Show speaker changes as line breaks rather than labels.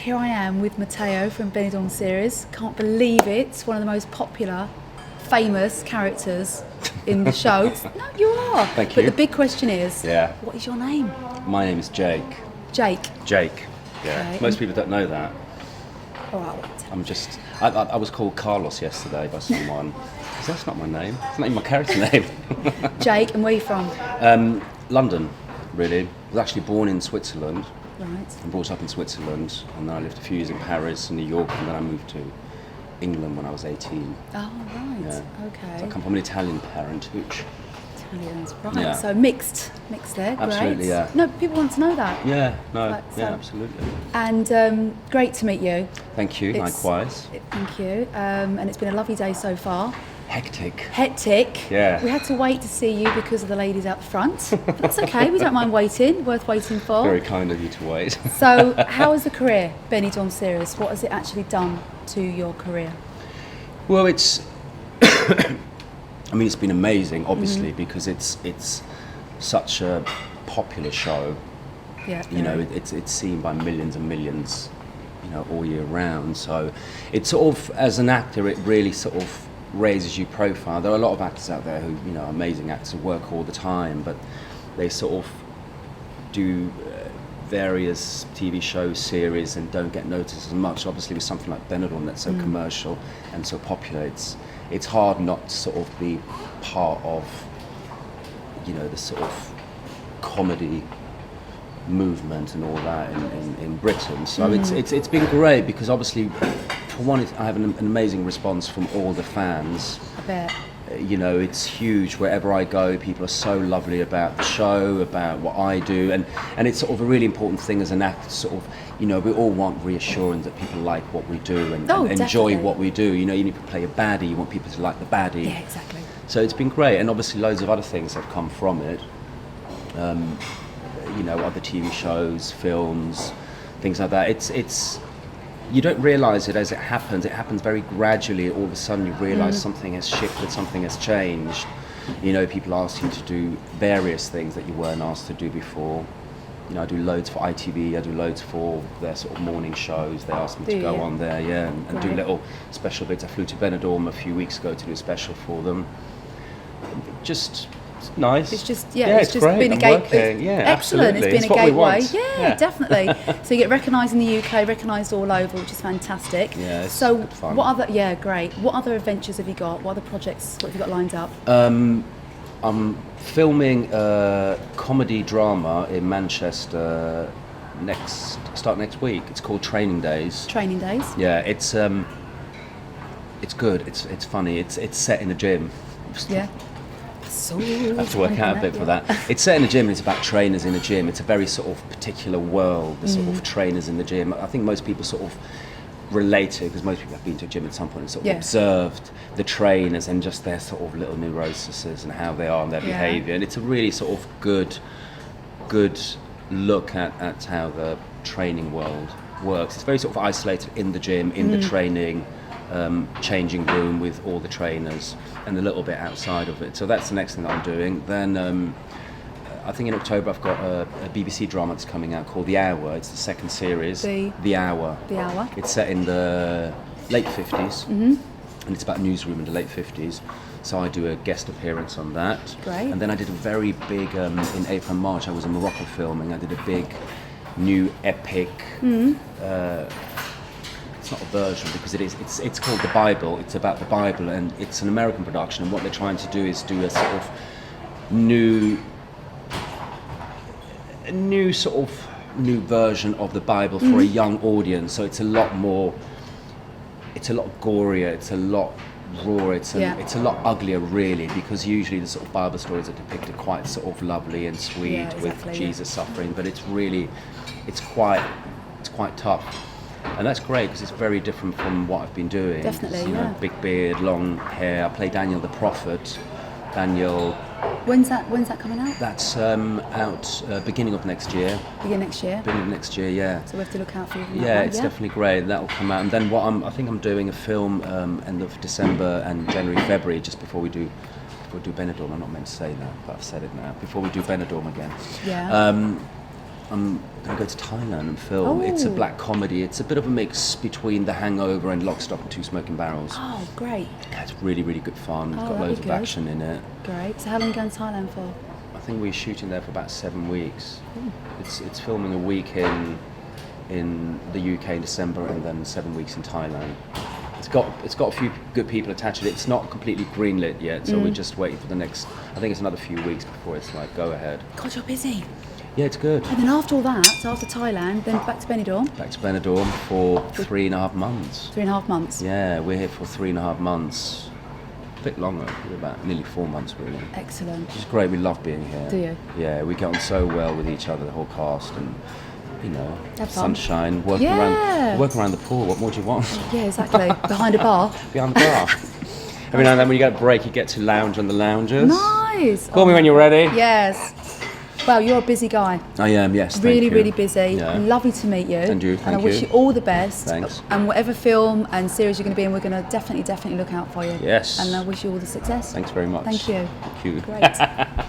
here I am with Matteo from Benidorm series. Can't believe it. It's one of the most popular, famous characters in the show. No, you are.
Thank you.
But the big question is,
Yeah.
what is your name?
My name is Jake.
Jake.
Jake. Yeah.
Okay.
Most people don't know that.
All right, well,
I'm just. I was called Carlos yesterday by someone. That's not my name. It's not even my character name.
Jake, and where are you from?
London, really. I was actually born in Switzerland.
Right.
and brought up in Switzerland, and then I lived a few years in Paris and New York, and then I moved to England when I was 18.
Oh, right.
Yeah.
Okay.
So I come from an Italian parentage.
Italians, right.
Yeah.
So mixed there,
Absolutely,
great.
yeah.
No, people want to know that.
Yeah, no,
Right, so-
yeah, absolutely.
And great to meet you.
Thank you,
It's-
likewise.
Thank you. And it's been a lovely day so far.
Hectic.
Hectic.
Yeah.
We had to wait to see you because of the ladies out the front. But that's okay, we don't mind waiting, worth waiting for.
Very kind of you to wait.
So, how is the career, Benidorm series? What has it actually done to your career?
Well, it's. I mean, it's been amazing, obviously,
Mm-hmm.
because it's such a popular show.
Yeah.
You know,
very.
it's seen by millions and millions, you know, all year round. So, it's sort of, as an actor, it really sort of raises your profile. There are a lot of actors out there who, you know, are amazing actors who work all the time, but they sort of do various TV shows, series, and don't get noticed as much. Obviously, with something like Benidorm that's so commercial and so popular, it's hard not to sort of be part of, you know, the sort of comedy movement and all that in Britain. So it's been great because obviously, for one, I have an amazing response from all the fans.
I bet.
You know, it's huge. Wherever I go, people are so lovely about the show, about what I do, and it's sort of a really important thing as an actor. Sort of, you know, we all want reassurance that people like what we do and enjoy
definitely.
what we do. You know, you need to play a baddie. You want people to like the baddie.
Yeah, exactly.
So it's been great, and obviously loads of other things have come from it. You know, other TV shows, films, things like that. It's you don't realise it as it happens. It happens very gradually. All of a sudden, you realise something has shifted, something has changed. You know, people ask you to do various things that you weren't asked to do before. You know, I do loads for ITV. I do loads for their sort of morning shows. They ask me
Do
to go
you?
on there, yeah, and do
Great.
little special bits. I flew to Benidorm a few weeks ago to do a special for them. Just it's nice.
It's just
it's
just
great.
been a
I'm
gateway.
working. Yeah,
Excellent.
absolutely.
It's been
what
a
we
gateway.
want.
Yeah, definitely. So you get recognised in the UK, recognised all over, which is fantastic.
Yeah, it's
so
good fun.
what other? Yeah, great. What other adventures have you got? What other projects? What have you got lined up?
I'm filming a comedy drama in Manchester start next week. It's called Training Days.
Training days.
Yeah, it's good. It's funny. It's set in a gym.
Yeah. So
I have to work out a bit for that. It's set in a gym and it's about trainers in a gym. It's a very sort of particular world, the sort of trainers in the gym. I think most people sort of relate to it because most people have been to a gym at some point and sort of observed the trainers and just their sort of little neuroses and how they are and their behaviour. And it's a really sort of good look at how the training world works. It's very sort of isolated in the gym, in the training changing room with all the trainers and a little bit outside of it. So that's the next thing that I'm doing. Then I think in October I've got a BBC drama that's coming out called The Hour. It's the second series. The Hour.
The Hour.
It's set in the late 50s and it's about a newsroom in the late 50s. So I do a guest appearance on that.
Great.
And then I did a very big, in April and March, I was in Morocco filming. I did a big new epic it's not a version because it's called The Bible. It's about the Bible and it's an American production, and what they're trying to do is do a sort of new version of the Bible for a young audience. So it's a lot gorier, it's a lot raw, it's a lot uglier really, because usually the sort of Bible stories are depicted quite sort of lovely and sweet with Jesus suffering, but it's quite tough. And that's great because it's very different from what I've been doing.
Definitely,
you know, big beard, long hair. I play Daniel the Prophet. Daniel.
When's that coming out?
That's out beginning of next year.
Beginning next year.
Beginning of next year, yeah.
So we have to look out for you.
Yeah, it's definitely great. That'll come out, and then I think I'm doing a film end of December and January, February, just before we do Benidorm. I'm not meant to say that, but I've said it now. Before we do Benidorm again.
Yeah.
I'm going to go to Thailand and film. It's a
Oh.
black comedy. It's a bit of a mix between The Hangover and Lock, Stock and Two Smoking Barrels.
Oh, great.
Yeah, it's really, really good fun. It's
Oh,
got
that'd
loads
be
of
good.
action in it.
Great. So how long are you going to Thailand for?
I think we're shooting there for about 7 weeks. It's filming a week in the UK in December and then 7 weeks in Thailand. It's got a few good people attached to it. It's not completely greenlit yet, so we're just waiting for the next. I think it's another few weeks before it's like go ahead.
God, you're busy.
Yeah, it's good.
And then after all that, so after Thailand, then back to Benidorm.
Back to Benidorm for 3.5 months.
3.5 months.
Yeah, we're here for 3.5 months. A bit longer. We're about nearly 4 months really.
Excellent.
It's great. We love being here.
Do you?
Yeah, we get on so well with each other, the whole cast, and you know,
Have fun.
sunshine, work
Yeah.
around the pool. What more do you want?
Yeah, exactly. Behind a bar.
Behind the bar. Every now and then when you get a break, you get to lounge on the lounges.
Nice.
Call me when you're ready.
Yes. Well, you're a busy guy.
I am, yes. Thank
Really,
you.
really busy.
Yeah.
Lovely to meet you.
And you,
And I
thank
wish
you.
you all the best.
Thanks.
And whatever film and series you're going to be in, we're going to definitely look out for you.
Yes.
And I wish you all the success.
Thanks very much.
Thank you.
Thank you.
Great.